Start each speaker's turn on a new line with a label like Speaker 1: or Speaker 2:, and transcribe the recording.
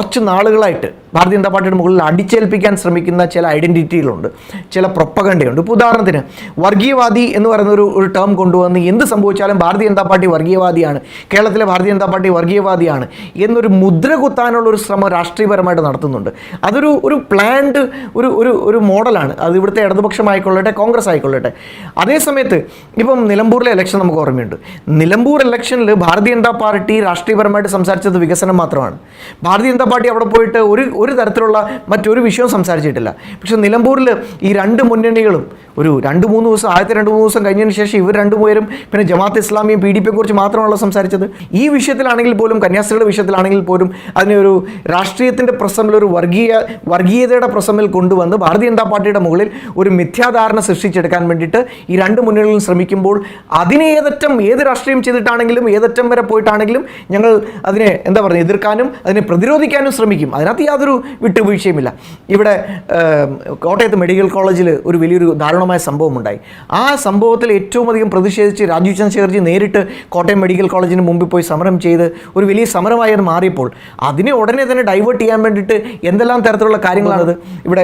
Speaker 1: കുറച്ച് നാളുകളായിട്ട് ഭാരതീയ ജനതാ പാർട്ടിയുടെ മുകളിൽ അടിച്ചേൽപ്പിക്കാൻ ശ്രമിക്കുന്ന ചില ഐഡൻറ്റിറ്റികളുണ്ട്, ചില പ്രൊപ്പഗണ്ടയുണ്ട്. ഇപ്പോൾ ഉദാഹരണത്തിന് വർഗീയവാദി എന്ന് പറയുന്ന ഒരു ടേം കൊണ്ടുവന്ന് എന്ത് സംഭവിച്ചാലും ഭാരതീയ ജനതാ പാർട്ടി വർഗീയവാദിയാണ്, കേരളത്തിലെ ഭാരതീയ ജനതാ പാർട്ടി വർഗീയവാദിയാണ് എന്നൊരു മുദ്ര കുത്താനുള്ള ഒരു ശ്രമം രാഷ്ട്രീയപരമായിട്ട് നടത്തുന്നുണ്ട്. അതൊരു പ്ലാൻഡ് ഒരു മോഡലാണ്. അത് ഇവിടുത്തെ ഇടതുപക്ഷമായിക്കൊള്ളട്ടെ, കോൺഗ്രസ് ആയിക്കൊള്ളട്ടെ. അതേസമയത്ത് ഇപ്പം നിലമ്പൂരിലെ ഇലക്ഷൻ നമുക്ക് ഓർമ്മയുണ്ട്. നിലമ്പൂർ ഇലക്ഷനിൽ ഭാരതീയ ജനതാ പാർട്ടി രാഷ്ട്രീയപരമായിട്ട് സംസാരിച്ചത് വികസനം മാത്രമാണ്. ഭാരതീയ ജനതാ പാർട്ടി അവിടെ പോയിട്ട് ഒരു തരത്തിലുള്ള മറ്റൊരു വിഷയവും സംസാരിച്ചിട്ടില്ല. പക്ഷേ നിലമ്പൂരിൽ ഈ രണ്ട് മുന്നണികളും ഒരു 2-3 ദിവസം, ആദ്യത്തെ 2-3 ദിവസം കഴിഞ്ഞതിന് ശേഷം ഇവർ രണ്ടുപേരും പിന്നെ ജമാഅത്ത് ഇസ്ലാമിയും PDP കുറിച്ച് മാത്രമാണല്ലോ സംസാരിച്ചത്. ഈ വിഷയത്തിലാണെങ്കിൽ പോലും, കന്യാസ്ത്രീയുടെ വിഷയത്തിലാണെങ്കിൽ പോലും അതിനെ ഒരു രാഷ്ട്രീയത്തിൻ്റെ പ്രസമിൽ, ഒരു വർഗീയതയുടെ പ്രസമിൽ കൊണ്ടുവന്ന് ഭാരതീയ ജനതാ പാർട്ടിയുടെ മുകളിൽ ഒരു മിഥ്യാധാരണ സൃഷ്ടിച്ചെടുക്കാൻ വേണ്ടിയിട്ട് ഈ രണ്ട് മുന്നണികളും ശ്രമിക്കുമ്പോൾ അതിനെ ഏത് രാഷ്ട്രീയം ചെയ്തിട്ടാണെങ്കിലും, ഏതറ്റം വരെ പോയിട്ടാണെങ്കിലും ഞങ്ങൾ അതിനെ എതിർക്കാനും അതിനെ പ്രതിരോധിക്കാനും ശ്രമിക്കും. അതിനകത്ത് യാതൊരു വിട്ടുവീഴ്ചയുമില്ല. ഇവിടെ കോട്ടയത്ത് മെഡിക്കൽ കോളേജിൽ ഒരു വലിയൊരു ദാരുണമായ സംഭവം ഉണ്ടായി. ആ സംഭവത്തിൽ ഏറ്റവും അധികം പ്രതിഷേധിച്ച് രാജീവ് ചന്ദ്രശേഖർജി നേരിട്ട് കോട്ടയം മെഡിക്കൽ കോളേജിന് മുമ്പിൽ പോയി സമരം ചെയ്ത് ഒരു വലിയ സമരമായി അത് മാറിയപ്പോൾ അതിനെ ഉടനെ തന്നെ ഡൈവേർട്ട് ചെയ്യാൻ വേണ്ടിയിട്ട് എന്തെല്ലാം തരത്തിലുള്ള കാര്യങ്ങളാണത് ഇവിടെ